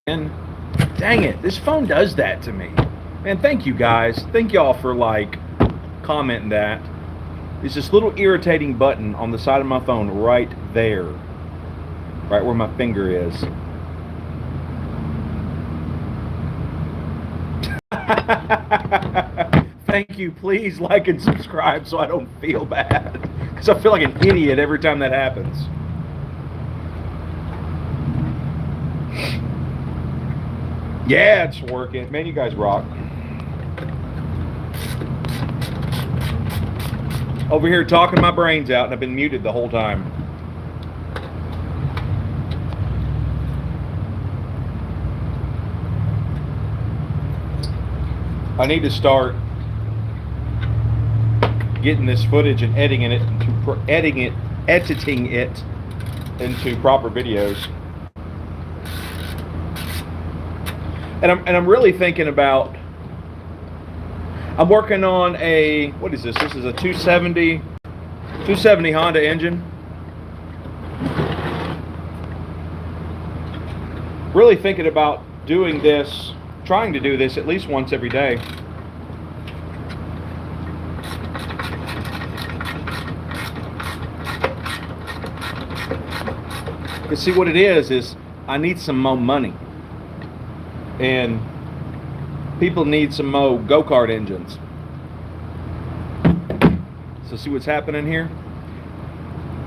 And dang it, this phone does that to me. Man, thank you guys. Thank y'all for like commenting that. There's this little irritating button on the side of my phone right there. Right where my finger is. Thank you. Please like and subscribe so I don't feel bad. Because I feel like an idiot every time that happens. Yeah, it's working. Man, you guys rock. Over here talking my brains out, and I've been muted the whole time. I need to start getting this footage and editing it into proper videos. And I'm really thinking about. I'm working on a, what is this? This is a 270 Honda engine. Really thinking about doing this, trying to do this at least once every day. Because see what it is I need some more money. And people need some more go-kart engines. So see what's happening here?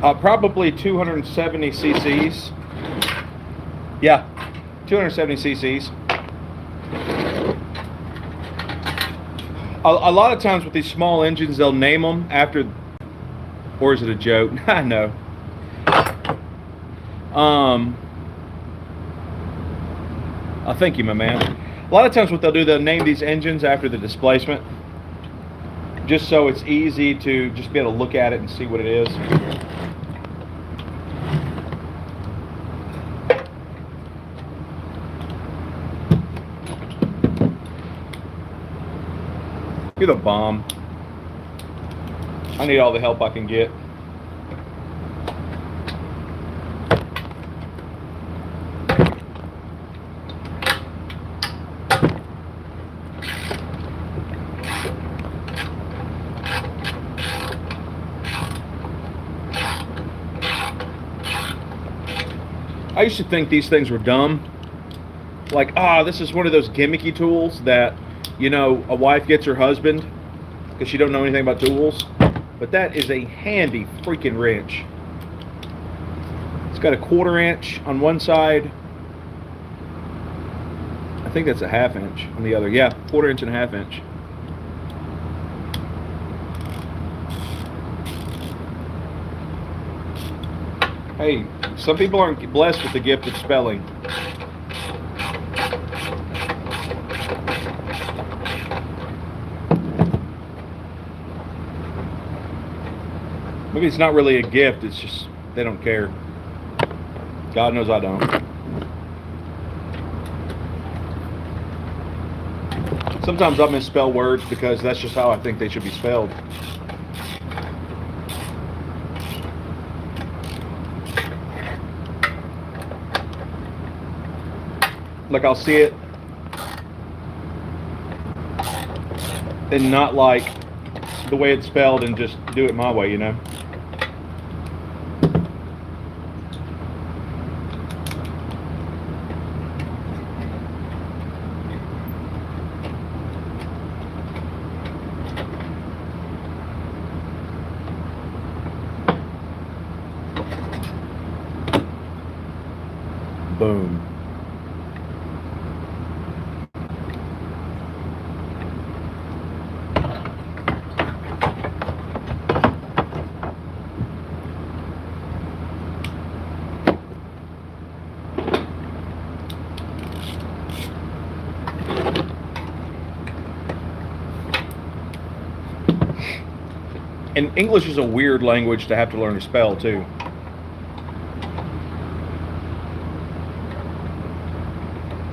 Probably 270 cc's. Yeah, 270 cc's. A lot of times with these small engines, they'll name them after, or is it a joke? I know. Thank you, my man. A lot of times what they'll name these engines after the displacement, just so it's easy to just be able to look at it and see what it is. You're the bomb. I need all the help I can get. I used to think these things were dumb. Like, this is one of those gimmicky tools that, you know, a wife gets her husband because she don't know anything about tools. But that is a handy freaking wrench. It's got a 1/4 inch on one side. I think that's a 1/2 inch on the other. Yeah, 1/4 inch and a 1/2 inch. Hey, some people aren't blessed with the gift of spelling. Maybe it's not really a gift, it's just they don't care. God knows I don't. Sometimes I misspell words because that's just how I think they should be spelled. Like I'll see it and not like the way it's spelled and just do it my way, you know? Boom. And English is a weird language to have to learn to spell too.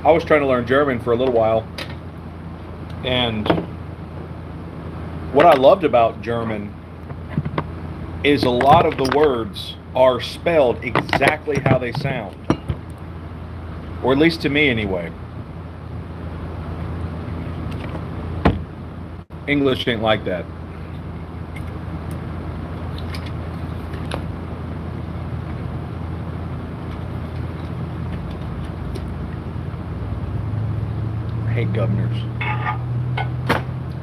I was trying to learn German for a little while, and what I loved about German is a lot of the words are spelled exactly how they sound. Or at least to me, anyway. English ain't like that. I hate governors.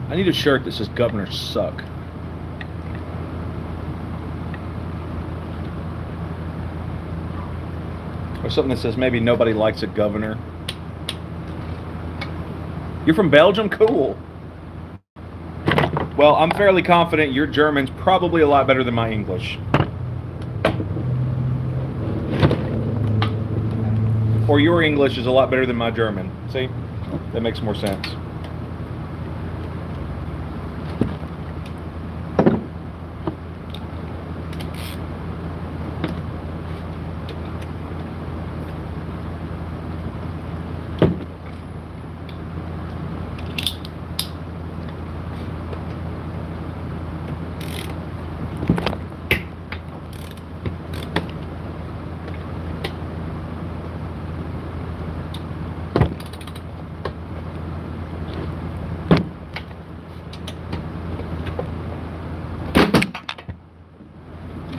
I need a shirt that says governors suck. Or something that says maybe nobody likes a governor. You're from Belgium? Cool. Well, I'm fairly confident your German's probably a lot better than my English. Or your English is a lot better than my German. See? That makes more sense.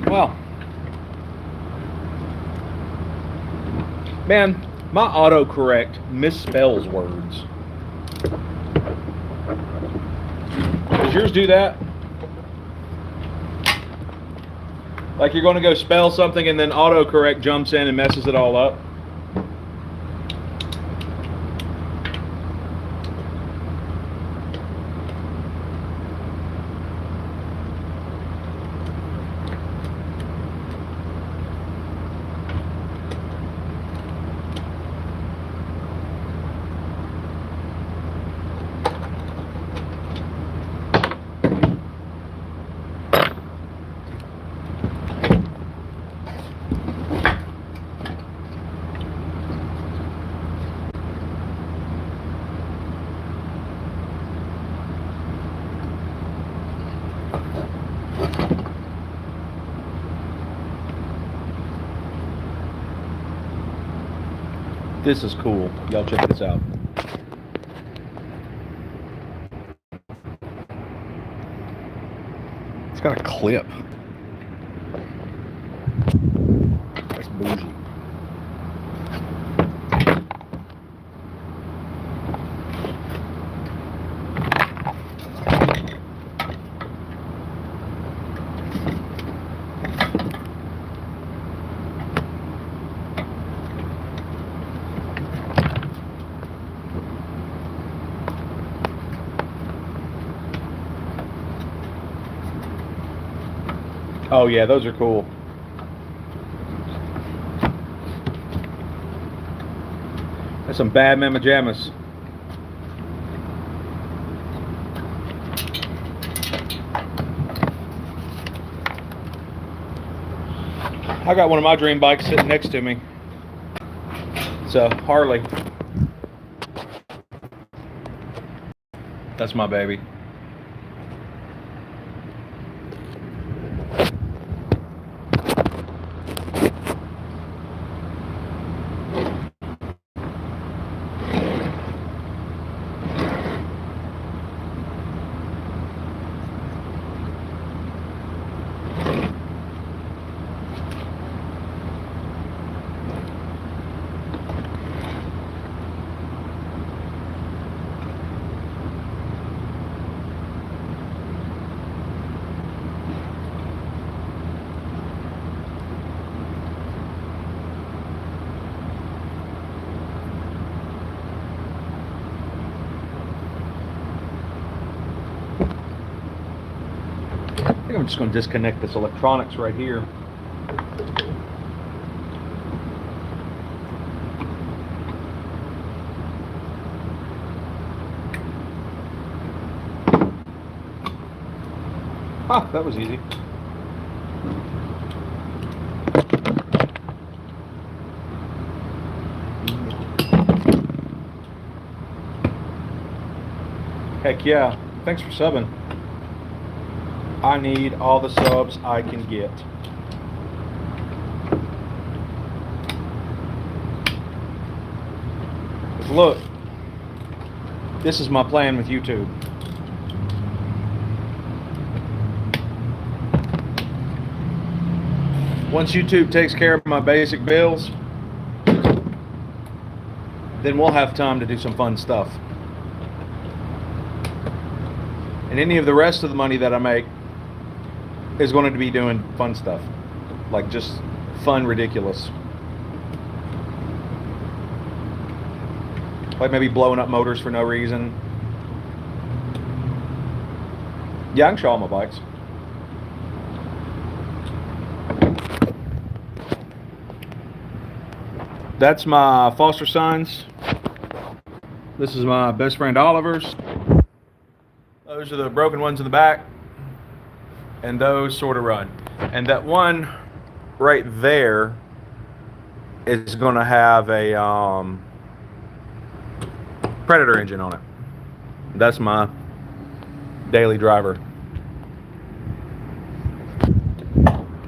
Well, man, my autocorrect misspells words. Does yours do that? Like you're going to go spell something and then autocorrect jumps in and messes it all up? This is cool. Y'all check this out. It's got a clip. That's bougie. Oh yeah, those are cool. That's some bad mamma jammas. I got one of my dream bikes sitting next to me. It's a Harley. That's my baby. I think I'm just going to disconnect this electronics right here. Ah, that was easy. Heck yeah. Thanks for subbing. I need all the subs I can get. Look, this is my plan with YouTube. Once YouTube takes care of my basic bills, then we'll have time to do some fun stuff. And any of the rest of the money that I make is going to be doing fun stuff. Like just fun, ridiculous. Like maybe blowing up motors for no reason. Yeah, I can show all my bikes. That's my Foster Sons. This is my best friend Oliver's. Those are the broken ones in the back. And those sort of run. And that one right there is going to have a Predator engine on it. That's my daily driver.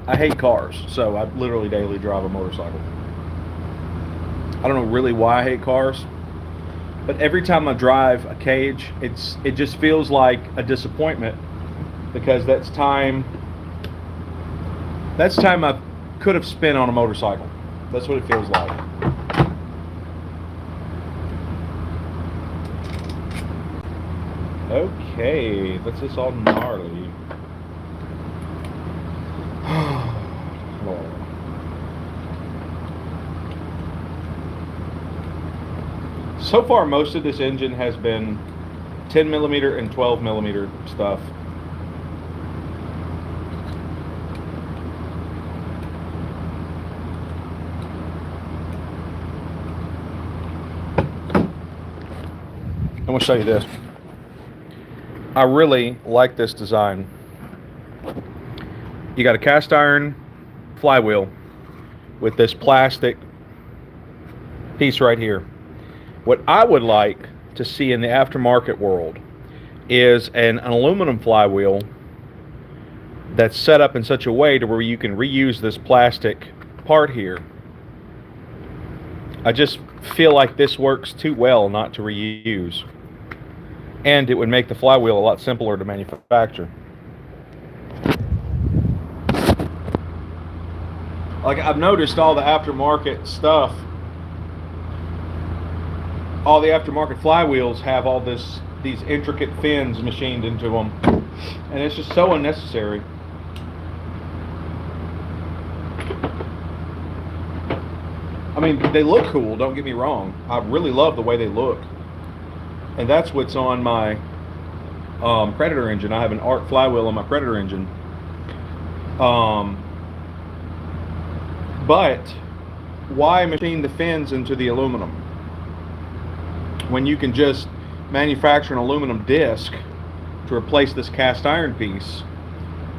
I hate cars, so I literally daily drive a motorcycle. I don't know really why I hate cars, but every time I drive a Cage, it just feels like a disappointment, because that's time I could have spent on a motorcycle. That's what it feels like. Okay, that's just all gnarly. So far, most of this engine has been 10 millimeter and 12 millimeter stuff. I'm going to show you this. I really like this design. You got a cast iron flywheel with this plastic piece right here. What I would like to see in the aftermarket world is an aluminum flywheel that's set up in such a way to where you can reuse this plastic part here. I just feel like this works too well not to reuse. And it would make the flywheel a lot simpler to manufacture. Like, I've noticed all the aftermarket stuff, all the aftermarket flywheels have all these intricate fins machined into them, and it's just so unnecessary. I mean, they look cool, don't get me wrong. I really love the way they look. And that's what's on my Predator engine. I have an ARC flywheel on my Predator engine. But why machine the fins into the aluminum when you can just manufacture an aluminum disc to replace this cast iron piece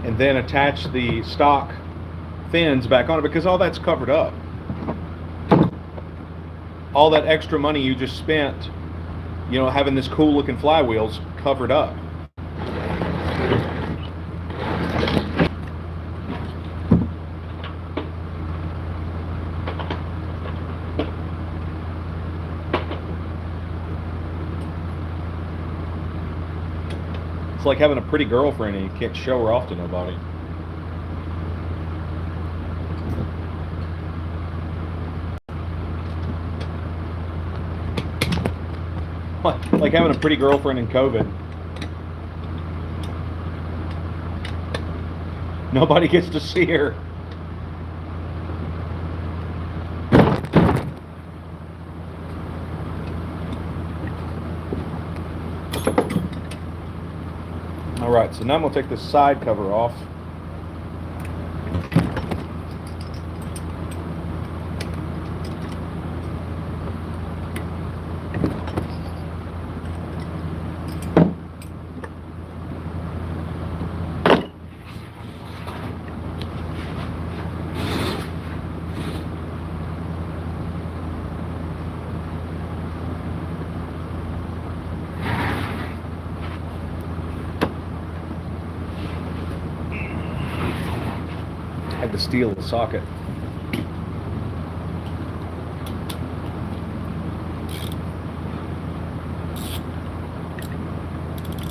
and then attach the stock fins back on it, because all that's covered up. All that extra money you just spent, you know, having this cool looking flywheels covered up. It's like having a pretty girlfriend and you can't show her off to nobody. Like having a pretty girlfriend in COVID. Nobody gets to see her. All right, so now I'm going to take this side cover off. Had to steal the socket.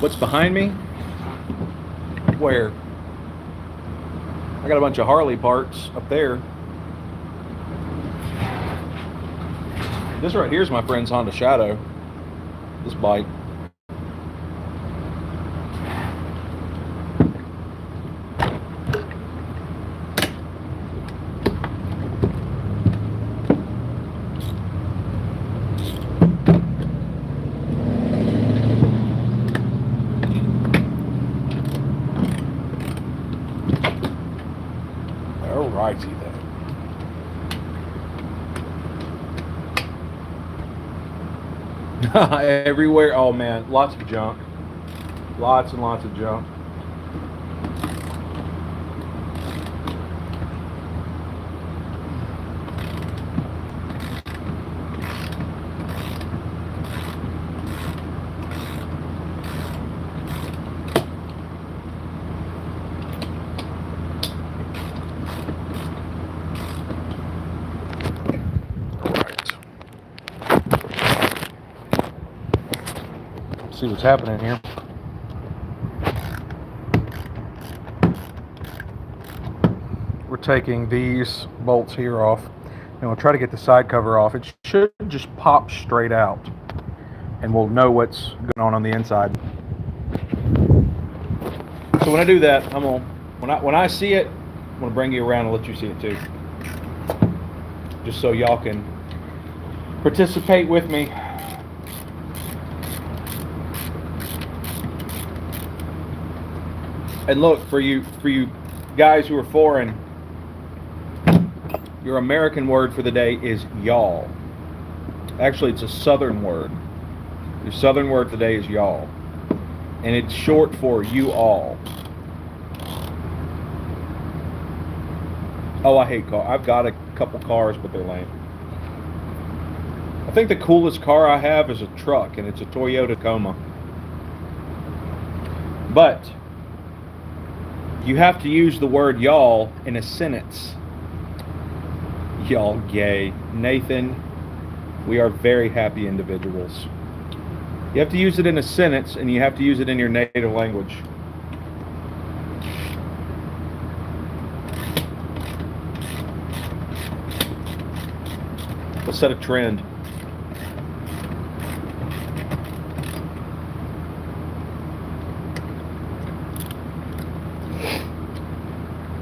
What's behind me? Where? I got a bunch of Harley parts up there. This right here is my friend's Honda Shadow. This bike. Alrighty then. Everywhere. Oh man, lots of junk. Lots and lots of junk. See what's happening here. We're taking these bolts here off, and we'll try to get the side cover off. It should just pop straight out, and we'll know what's going on the inside. So when I do that, when I see it, I'm gonna bring you around and let you see it too, just so y'all can participate with me. And look, for you guys who are foreign, your American word for the day is y'all. Actually, it's a Southern word. Your Southern word today is y'all. And it's short for you all. Oh, I hate cars. I've got a couple cars, but they're lame. I think the coolest car I have is a truck, and it's a Toyota Tacoma. But you have to use the word y'all in a sentence. Y'all gay. Nathan, we are very happy individuals. You have to use it in a sentence, and you have to use it in your native language. Let's set a trend.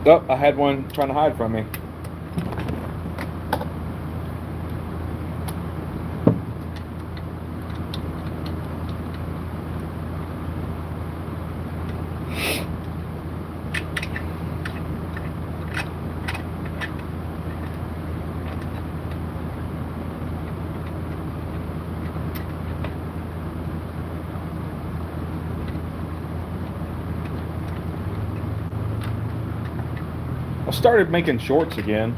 Oh, I had one trying to hide from me. I started making shorts again,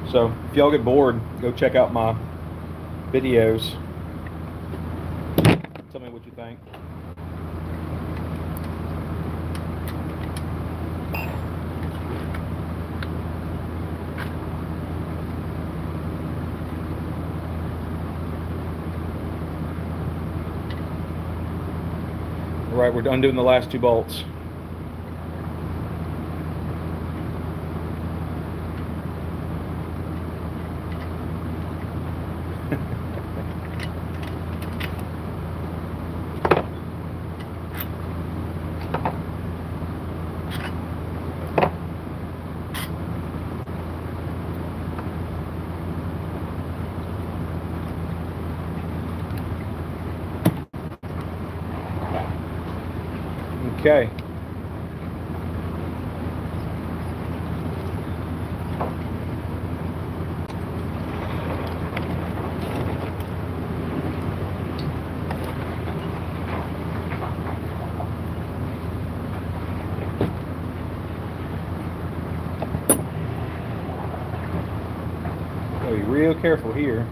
so if y'all get bored, go check out my videos. Tell me what you think. All right, we're undoing the last two bolts. Okay. Be real careful here.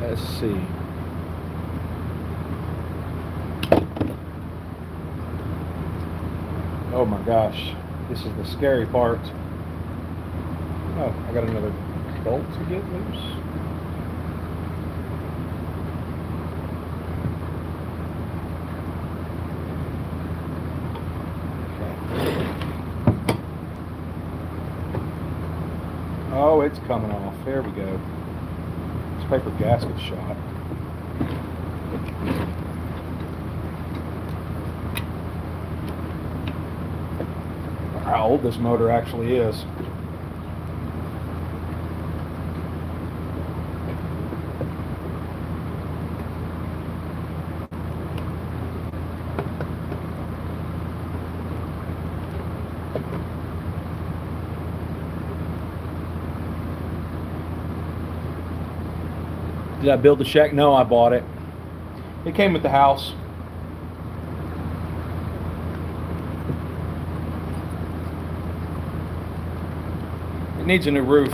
Let's see. Oh my gosh, this is the scary part. Oh, I got another bolt to get loose. Oh, it's coming off. There we go. This paper gasket shot. How old this motor actually is. Did I build the shack? No, I bought it. It came with the house. It needs a new roof.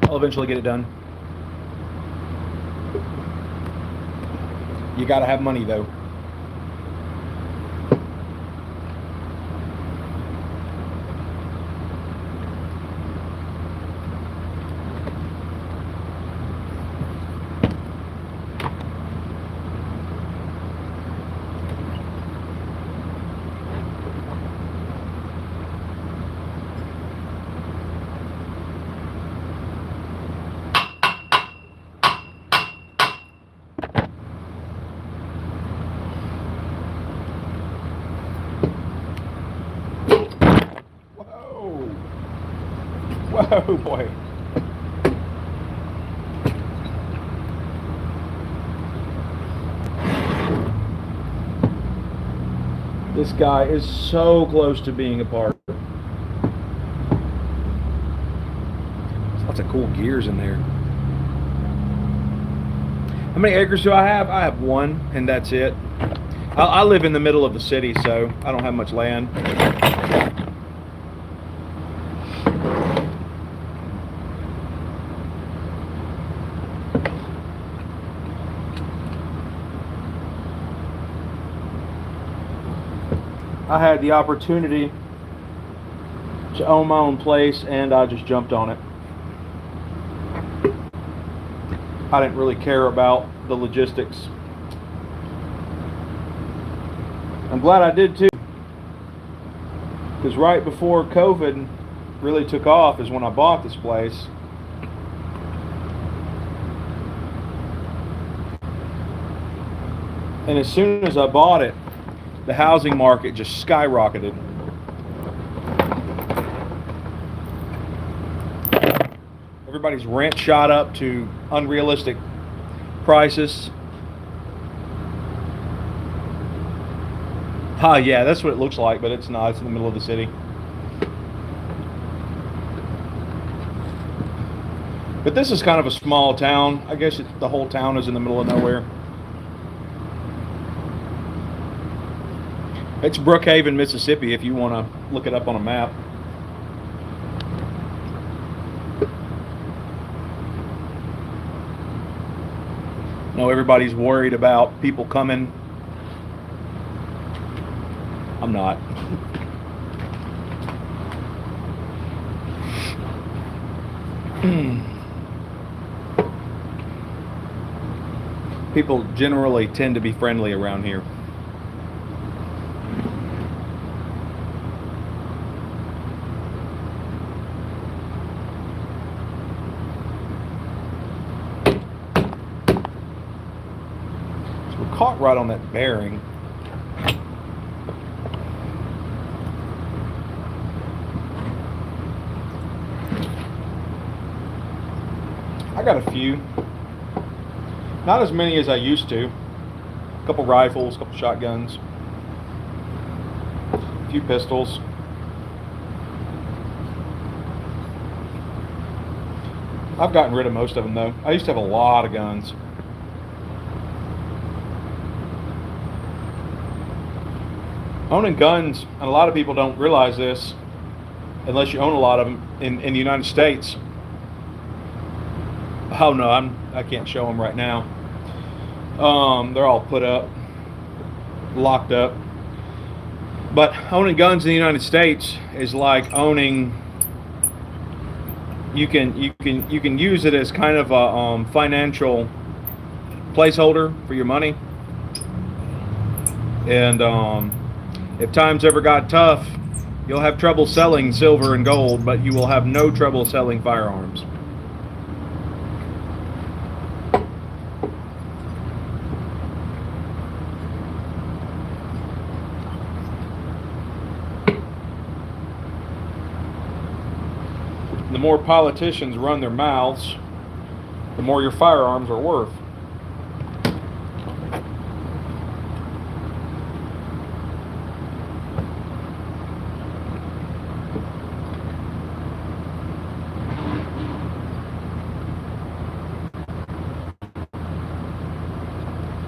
I'll eventually get it done. You gotta have money though. Whoa, boy. This guy is so close to being apart. There's lots of cool gears in there. How many acres do I have? I have one, and that's it. I live in the middle of the city, so I don't have much land. I had the opportunity to own my own place, and I just jumped on it. I didn't really care about the logistics. I'm glad I did too, because right before COVID really took off is when I bought this place. And as soon as I bought it, the housing market just skyrocketed. Everybody's rent shot up to unrealistic prices. Yeah, that's what it looks like, but it's not. It's in the middle of the city. But this is kind of a small town. I guess the whole town is in the middle of nowhere. It's Brookhaven, Mississippi, if you want to look it up on a map. No, everybody's worried about people coming. I'm not. People generally tend to be friendly around here. Caught right on that bearing. I got a few. Not as many as I used to. A couple rifles, a couple shotguns, a few pistols. I've gotten rid of most of them though. I used to have a lot of guns. Owning guns, and a lot of people don't realize this, unless you own a lot of them in the United States. Oh no, I can't show them right now. They're all put up, locked up. But owning guns in the United States is like owning. You can use it as kind of a financial placeholder for your money. And if times ever got tough, you'll have trouble selling silver and gold, but you will have no trouble selling firearms. The more politicians run their mouths, the more your firearms are worth.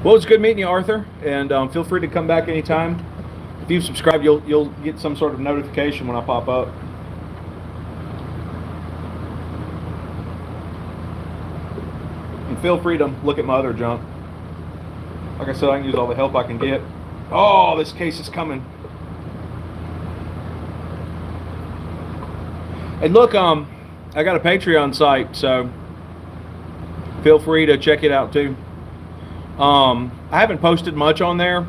Well, it's good meeting you, Arthur, and feel free to come back anytime. If you've subscribed, you'll get some sort of notification when I pop up. And feel free to look at my other junk. Like I said, I can use all the help I can get. Oh, this case is coming. And look, I got a Patreon site, so feel free to check it out too. I haven't posted much on there,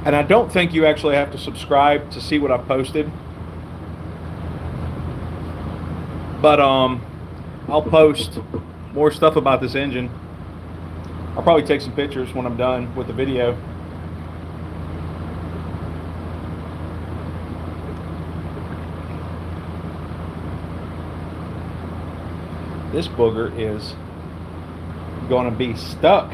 and I don't think you actually have to subscribe to see what I've posted. But I'll post more stuff about this engine. I'll probably take some pictures when I'm done with the video. This booger is going to be stuck.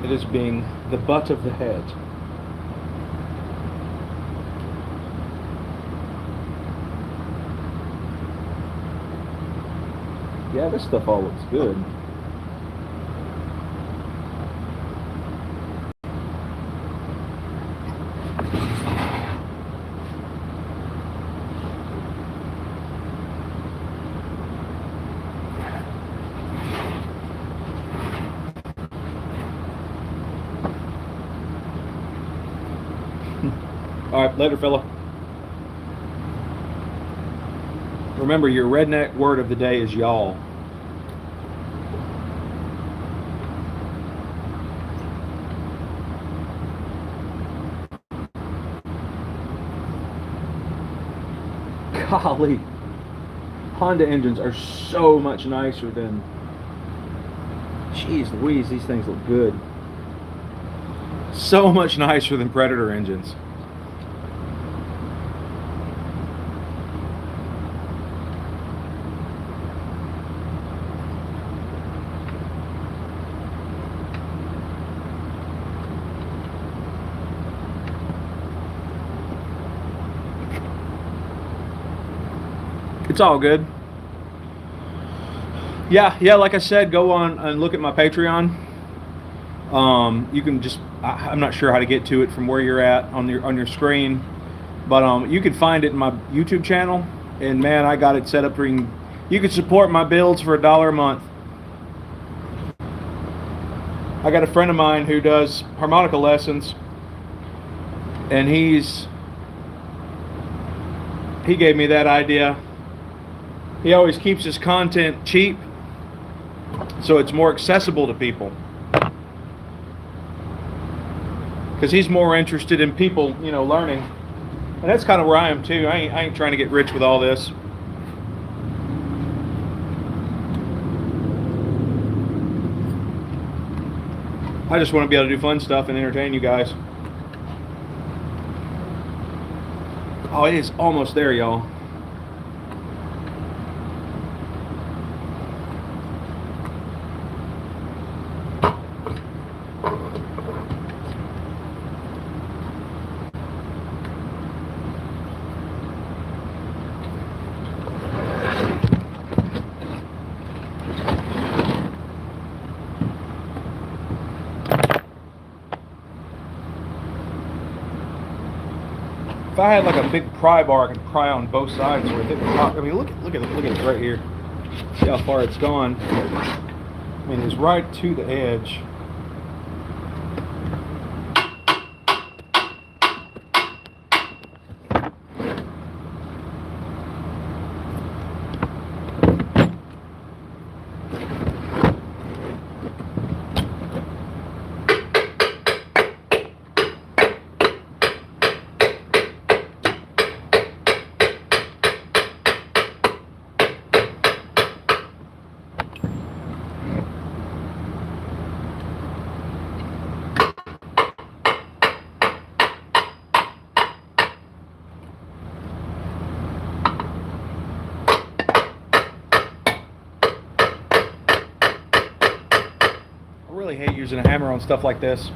It is being the butt of the head. Yeah, this stuff all looks good. All right, later, fella. Remember, your redneck word of the day is y'all. Golly, Honda engines are so much nicer than, jeez Louise, these things look good. So much nicer than Predator engines. It's all good. Yeah, like I said, go on and look at my Patreon. You can just, I'm not sure how to get to it from where you're at on your screen, but you can find it in my YouTube channel. And man, I got it set up for you can support my builds for $1 a month. I got a friend of mine who does harmonica lessons, and he gave me that idea. He always keeps his content cheap, so it's more accessible to people. Because he's more interested in people, learning. And that's kind of where I am too. I ain't trying to get rich with all this. I just want to be able to do fun stuff and entertain you guys. Oh, it is almost there, y'all. If I had like a big pry bar, I could pry on both sides with it. I mean, look at it right here. See how far it's gone. I mean, it's right to the edge. I really hate using a hammer on stuff like this.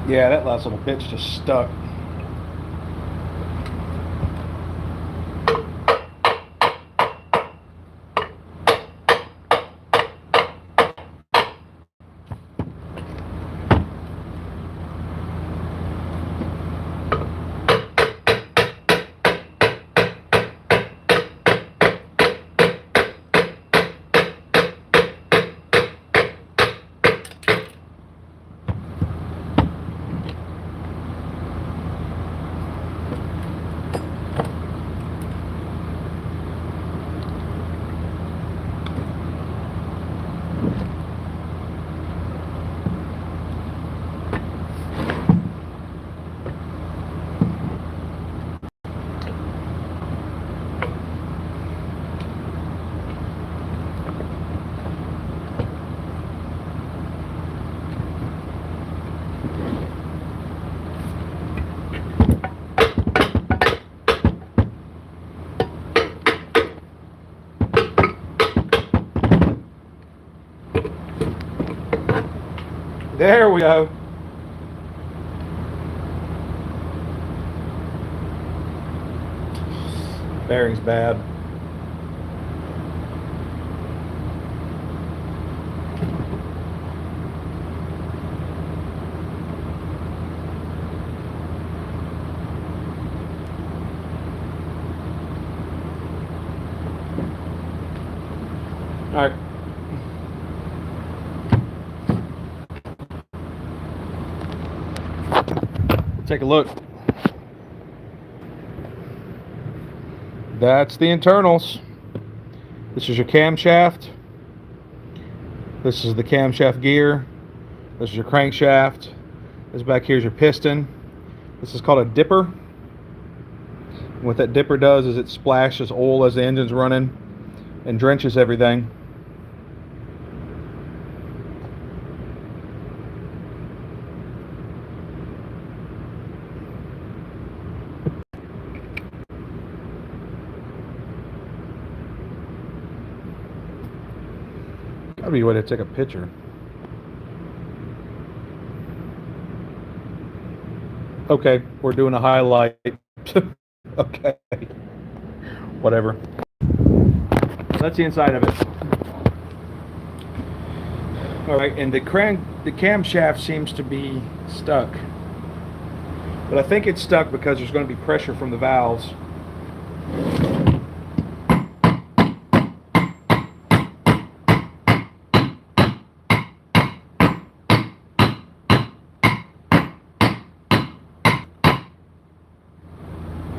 Yeah, that last little bit's just stuck. There we go. Bearing's bad. All right. Take a look. That's the internals. This is your camshaft. This is the camshaft gear. This is your crankshaft. This back here is your piston. This is called a dipper. What that dipper does is it splashes oil as the engine's running and drenches everything. Gotta be a way to take a picture. Okay, we're doing a highlight. Okay. Whatever. That's the inside of it. Alright, and the camshaft seems to be stuck. But I think it's stuck because there's going to be pressure from the valves.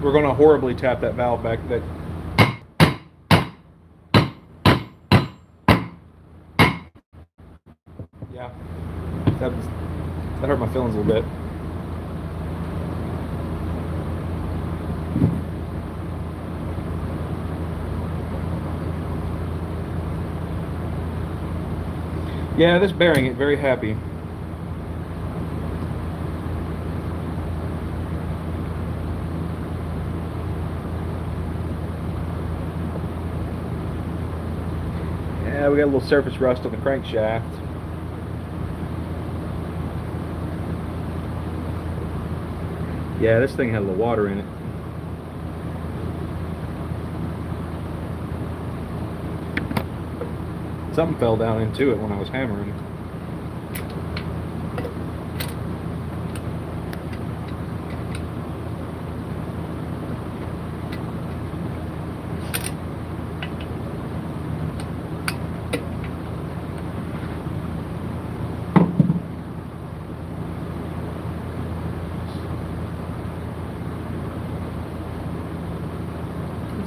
We're going to horribly tap that valve back. Yeah, that hurt my feelings a little bit. Yeah, this bearing ain't very happy. Yeah, we got a little surface rust on the crankshaft. Yeah, this thing had a little water in it. Something fell down into it when I was hammering.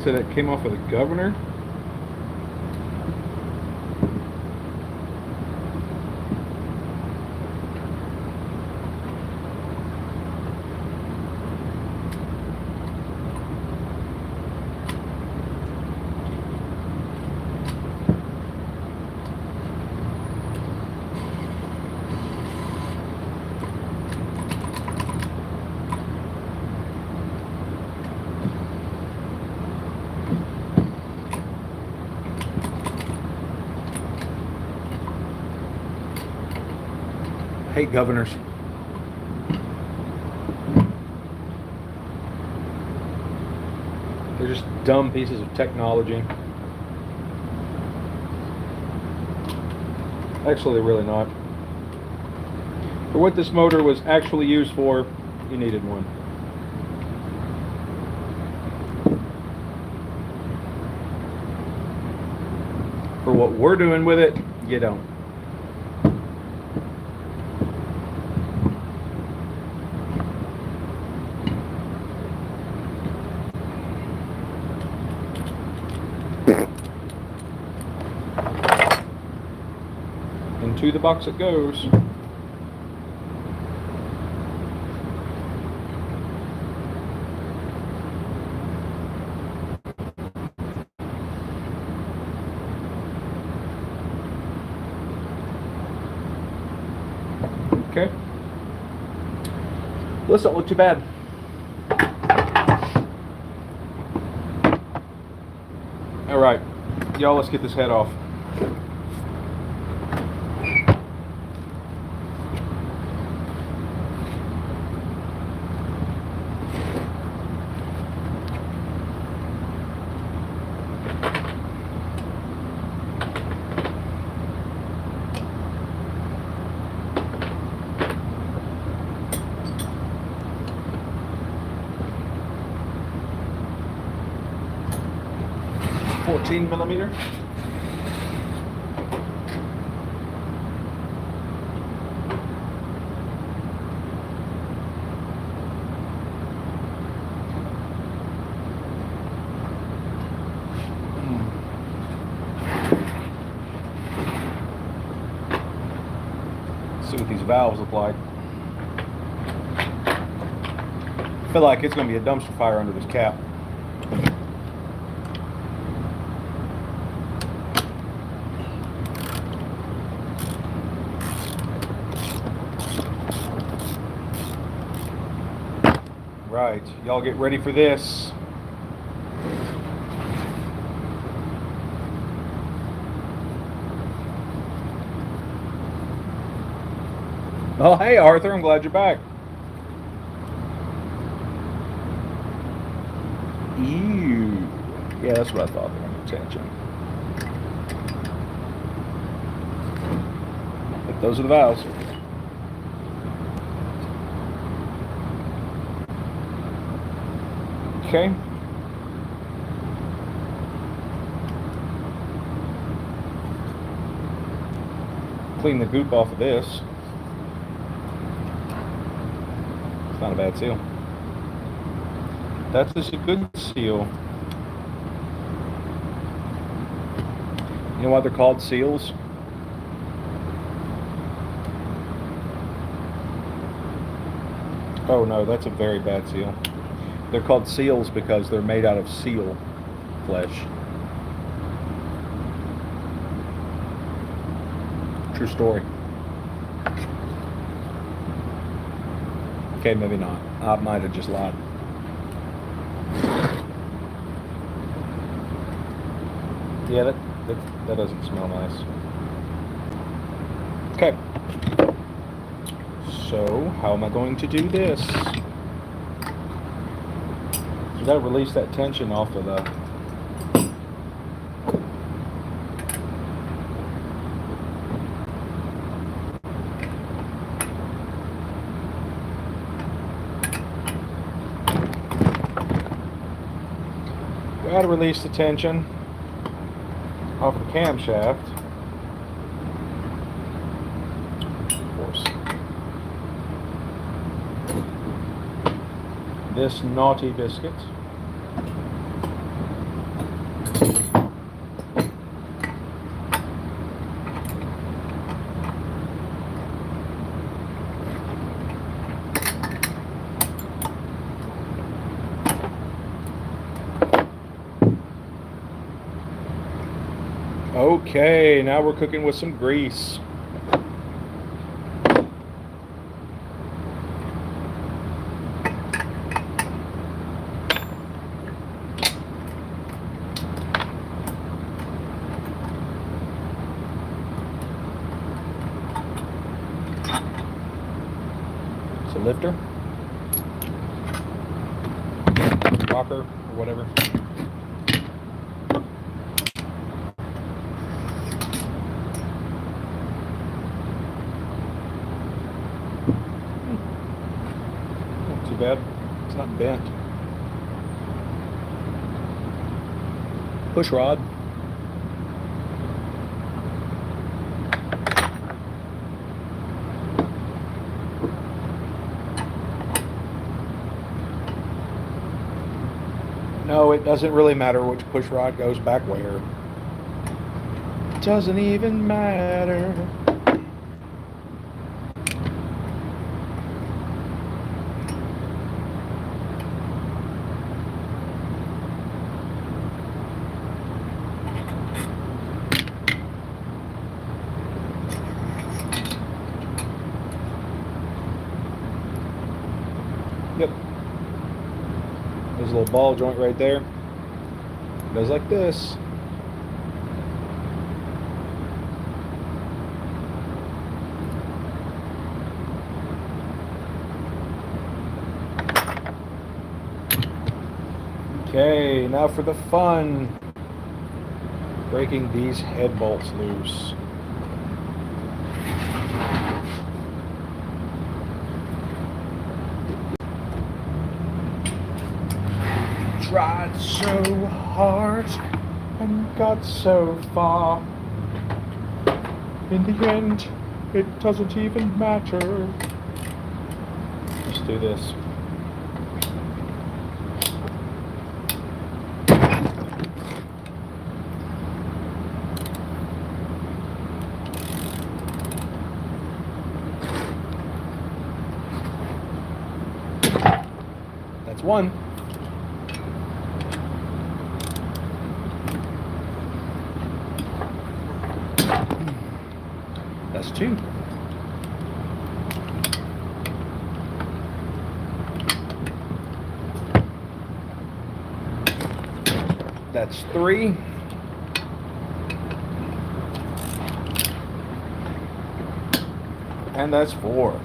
So that came off of the governor. I hate governors. They're just dumb pieces of technology. Actually, they're really not. For what this motor was actually used for, you needed one. For what we're doing with it, you don't. Into the box it goes. Okay. This don't look too bad. All right, y'all, let's get this head off. $14mm. See what these valves look like. I feel like it's going to be a dumpster fire under this cap. Right, y'all get ready for this. Oh, hey Arthur, I'm glad you're back. Ew. Yeah, that's what I thought. Attention. But those are the valves. Okay. Clean the goop off of this. It's not a bad seal. That's just a good seal. You know why they're called seals? Oh no, that's a very bad seal. They're called seals because they're made out of seal flesh. True story. Okay, maybe not. I might have just lied. Yeah, that doesn't smell nice. Okay. So, how am I going to do this? You gotta release that tension off of the. Gotta release the tension off the camshaft. Of course. This naughty biscuit. Okay, now we're cooking with some grease. It's a lifter, rocker, or whatever. Too bad it's not bent. Push rod. No, it doesn't really matter which push rod goes back where. It doesn't even matter. Yep. There's a little ball joint right there. It goes like this. Okay, now for the fun. Breaking these head bolts loose. Tried so hard and got so far. In the end, it doesn't even matter. Let's do this. That's one. That's two. That's three. And that's four.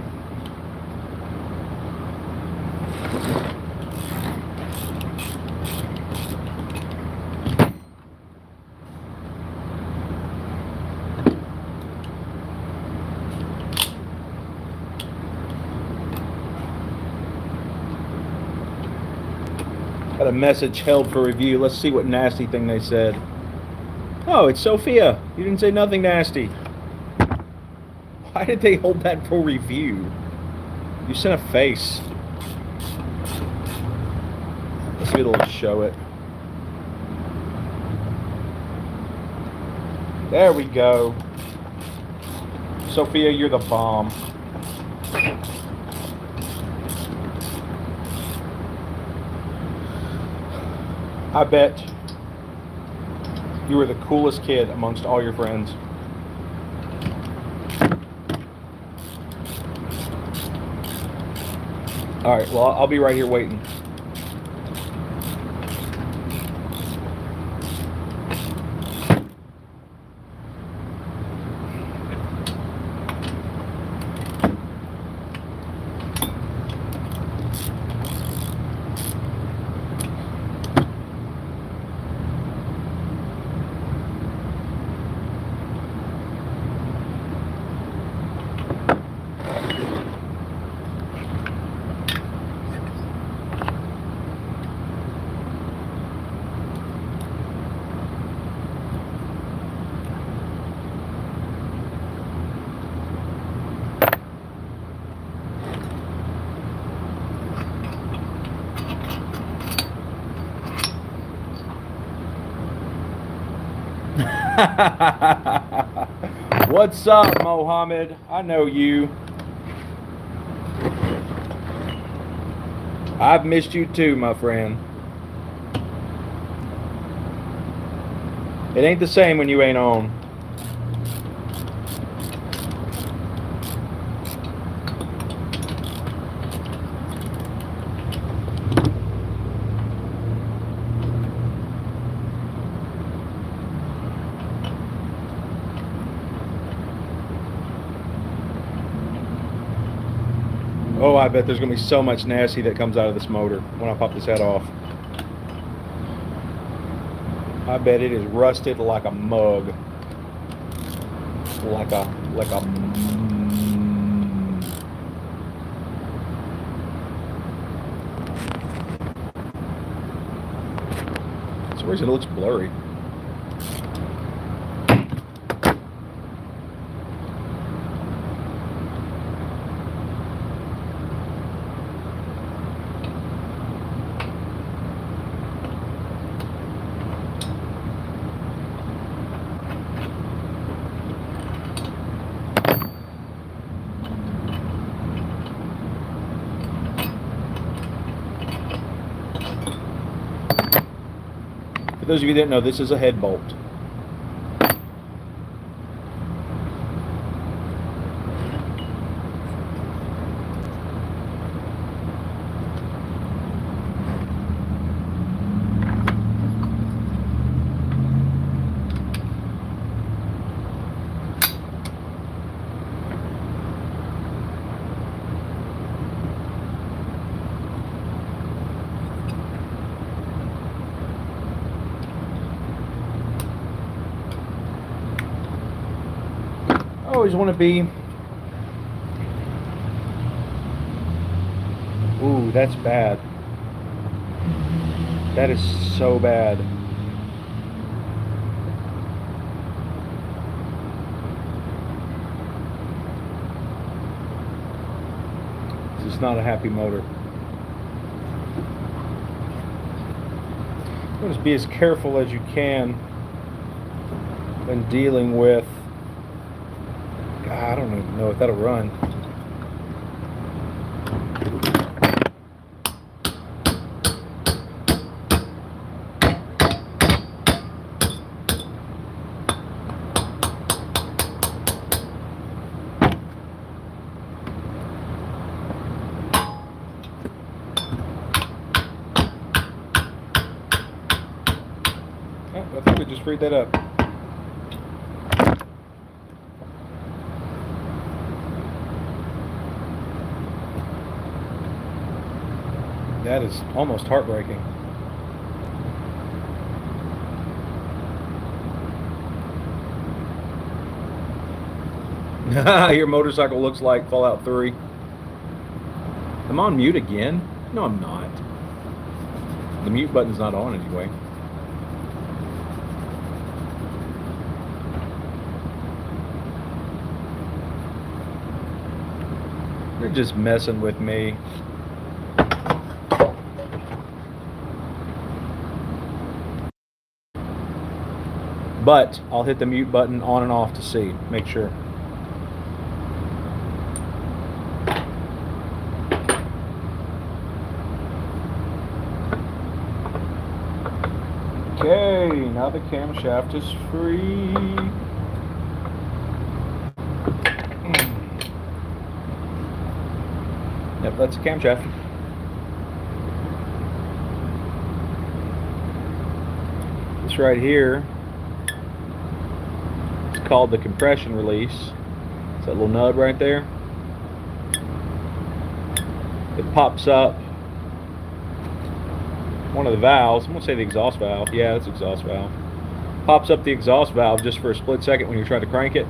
Got a message held for review. Let's see what nasty thing they said. Oh, it's Sophia. You didn't say nothing nasty. Why did they hold that for review? You sent a face. Let's see if it'll show it. There we go. Sophia, you're the bomb. I bet you were the coolest kid amongst all your friends. All right, well, I'll be right here waiting. What's up, Mohammed? I know you. I've missed you too, my friend. It ain't the same when you ain't on. Oh, I bet there's going to be so much nasty that comes out of this motor when I pop this head off. I bet it is rusted like a mug. Like a For some reason it looks blurry. For those of you that didn't know, this is a head bolt. I always want to be... Ooh, that's bad. That is so bad. This is not a happy motor. Just be as careful as you can when dealing with... God, I don't even know if that'll run. I think we just freed that up. That is almost heartbreaking. Your motorcycle looks like Fallout 3. I'm on mute again? No, I'm not. The mute button's not on anyway. You're just messing with me. But I'll hit the mute button on and off to see. Make sure. Okay, now the camshaft is free. Yep, that's a camshaft. This right here is called the compression release. It's that little nut right there. It pops up one of the valves. I'm going to say the exhaust valve. Yeah, that's the exhaust valve. Pops up the exhaust valve just for a split second when you're trying to crank it.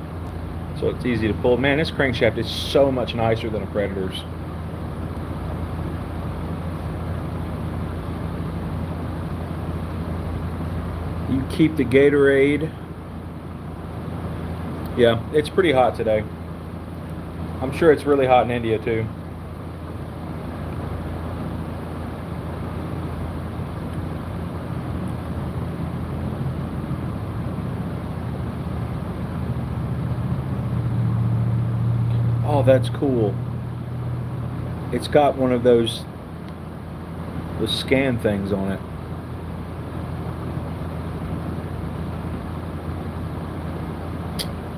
So it's easy to pull. Man, this crankshaft is so much nicer than a Predator's. You keep the Gatorade. Yeah, it's pretty hot today. I'm sure it's really hot in India too. that's cool. It's got one of those scan things on it.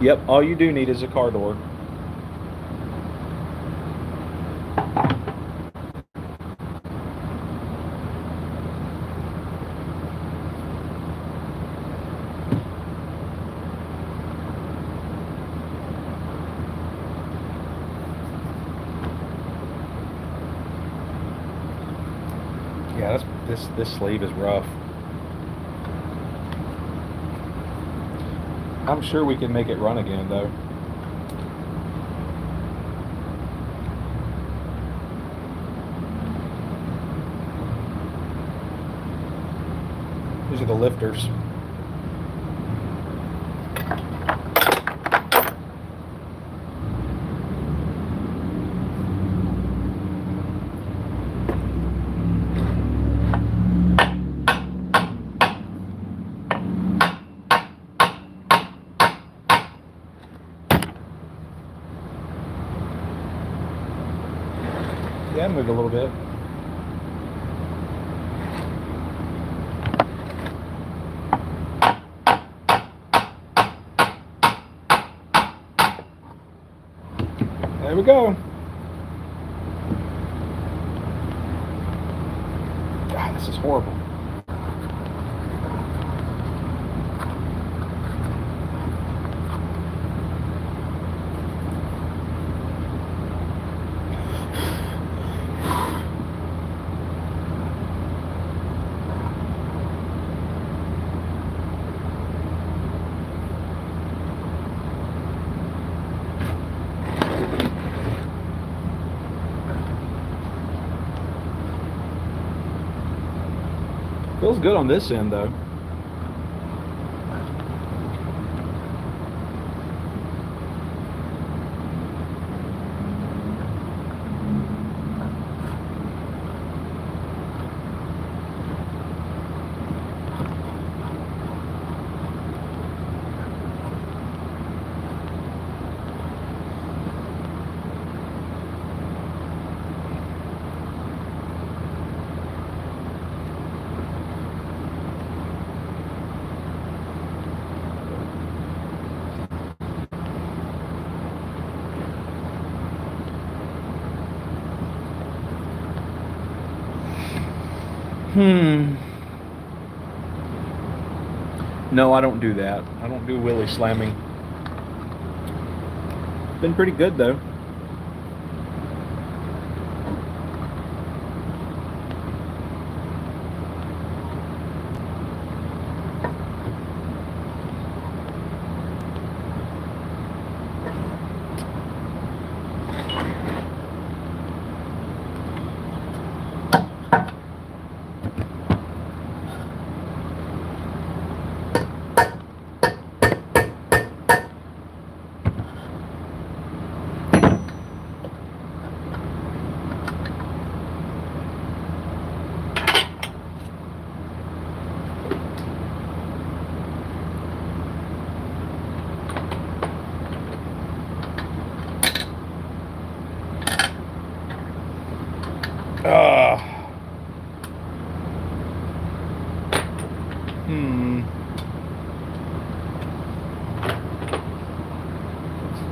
Yep, all you do need is a car door. Yeah, this sleeve is rough. I'm sure we can make it run again, though. These are the lifters. Yeah, moved a little bit. There we go. God, this is horrible. Feels good on this end, though. No, I don't do that. I don't do wheelie slamming. Been pretty good, though.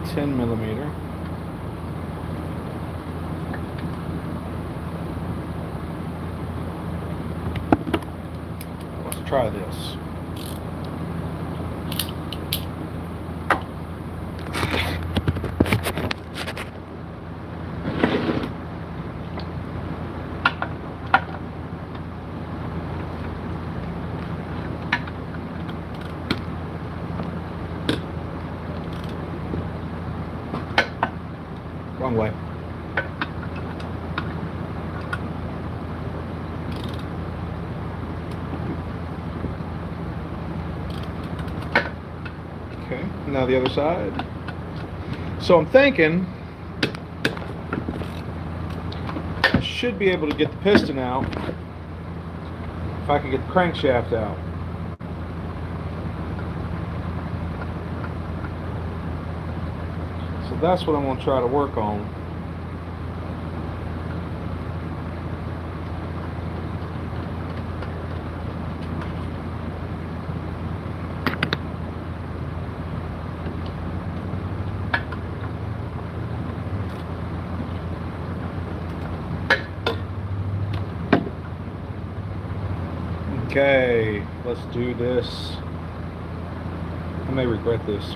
It's 10 millimeter. Let's try this. Wrong way. Okay, now the other side. So I'm thinking I should be able to get the piston out if I can get the crankshaft out. So That's what I'm going to try to work on. Okay, let's do this. I may regret this.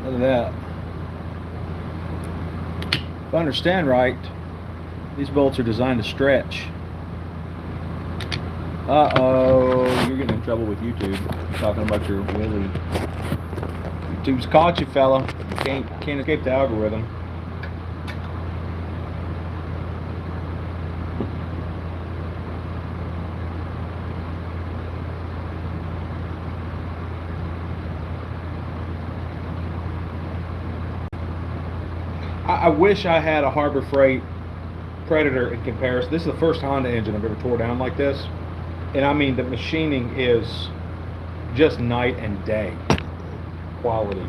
Look at that. If I understand right, these bolts are designed to stretch. Uh-oh, you're getting in trouble with YouTube, talking about your Willie. YouTube's caught you, fella. You can't escape the algorithm. I wish I had a Harbor Freight Predator in comparison. This is the first Honda engine I've ever tore down like this. And I mean, the machining is just night and day quality.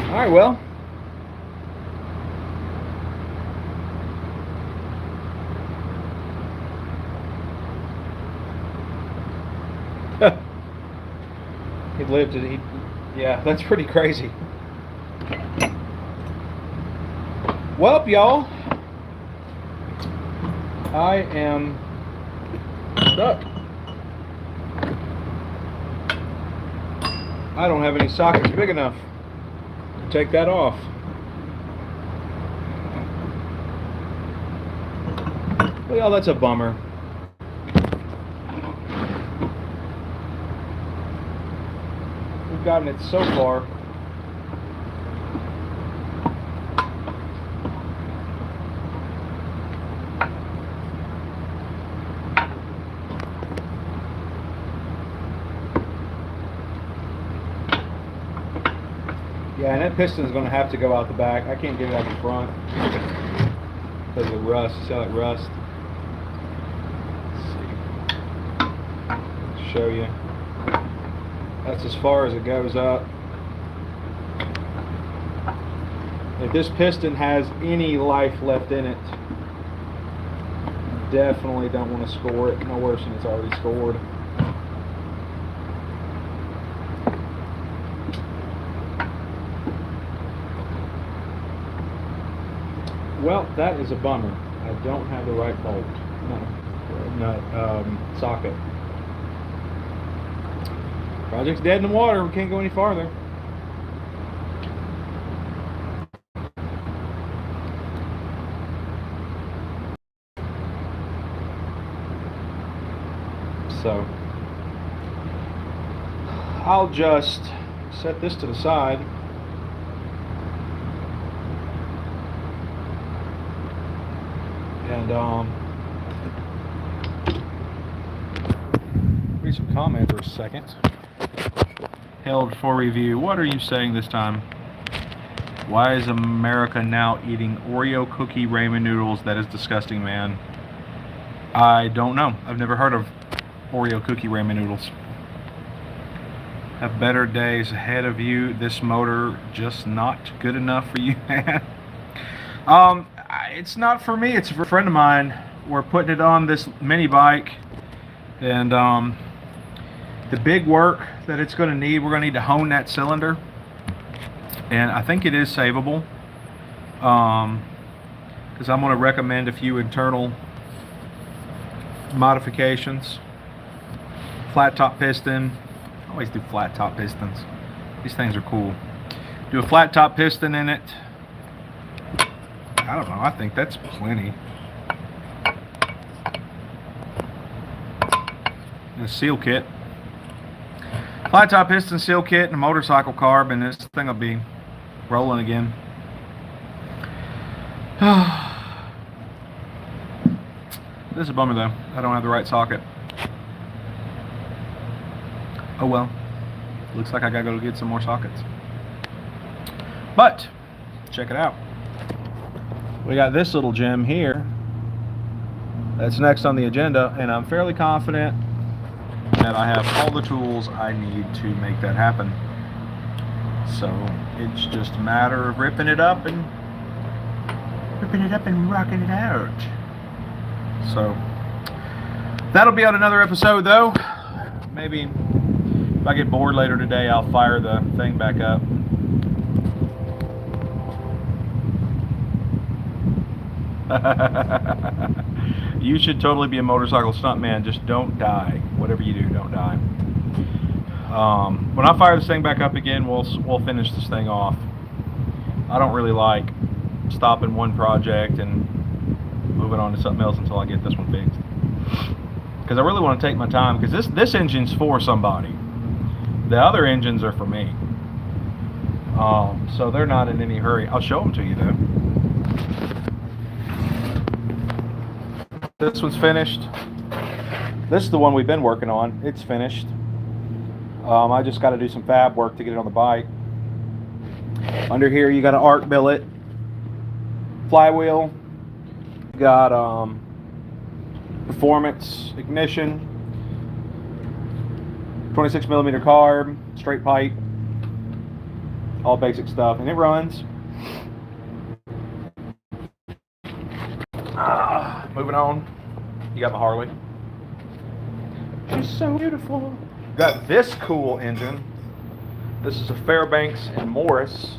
All right, well. He lived it. Yeah, that's pretty crazy. Well, y'all, I am stuck. I don't have any sockets big enough to take that off. Well, that's a bummer. We've gotten it so far. Yeah, and that piston is going to have to go out the back. I can't get it out the front because of the rust. You see how it rust? Let's see. Show you. That's as far as it goes up. If this piston has any life left in it, definitely don't want to score it no worse than it's already scored. Well, that is a bummer. I don't have the right bolt, socket. Project's dead in the water. We can't go any farther. So I'll just set this to the side. And read some commenters a second. Held for review. What are you saying this time? Why is America now eating Oreo cookie ramen noodles? That is disgusting, man. I don't know. I've never heard of Oreo cookie ramen noodles. Have better days ahead of you. This motor just not good enough for you, man. It's not for me. It's for a friend of mine. We're putting it on this mini bike, and the big work that it's going to need, we're going to need to hone that cylinder, and I think it is savable, because I'm going to recommend a few internal modifications. Flat top piston. I always do flat top pistons. These things are cool. Do a flat top piston in it. I don't know, I think that's plenty. And a seal kit. Flat top piston, seal kit, and a motorcycle carb, and this thing will be rolling again. This is a bummer though. I don't have the right socket. Oh well. Looks like I gotta go get some more sockets. But, check it out. We got this little gem here that's next on the agenda, and I'm fairly confident that I have all the tools I need to make that happen. So it's just a matter of ripping it up and rocking it out. So that'll be on another episode though. Maybe if I get bored later today, I'll fire the thing back up. You should totally be a motorcycle stuntman. Just don't die. Whatever you do, don't die. When I fire this thing back up again, we'll finish this thing off. I don't really like stopping one project and moving on to something else until I get this one fixed. Because I really want to take my time. Because this engine's for somebody. The other engines are for me. So they're not in any hurry. I'll show them to you though. This one's finished. This is the one we've been working on. It's finished. I just got to do some fab work to get it on the bike. Under here you got an arc billet, flywheel, you got performance ignition, 26mm carb, straight pipe, all basic stuff, and it runs. Moving on, you got my Harley. She's so beautiful. Got this cool engine. This is a Fairbanks and Morris.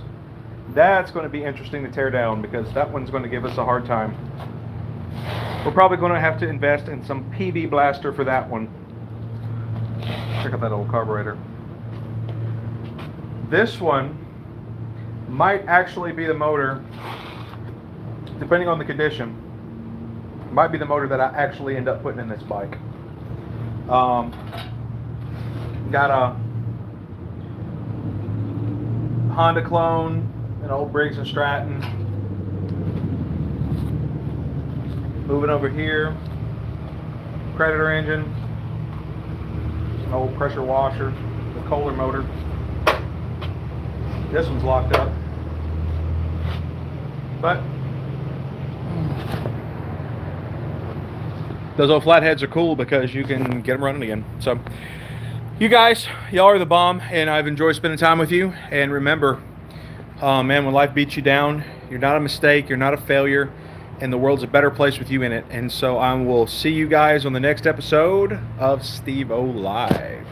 That's going to be interesting to tear down because that one's going to give us a hard time. We're probably going to have to invest in some PB blaster for that one. Check out that old carburetor. This one might actually be the motor, depending on the condition. Might be the motor that I actually end up putting in this bike. Got a Honda clone, an old Briggs & Stratton. Moving over here, Predator engine, an old pressure washer, the Kohler motor. This one's locked up, but those old flatheads are cool because you can get them running again. So, you guys, y'all are the bomb, and I've enjoyed spending time with you. And remember, man, when life beats you down, you're not a mistake, you're not a failure, and the world's a better place with you in it. And so I will see you guys on the next episode of Steve-O Live.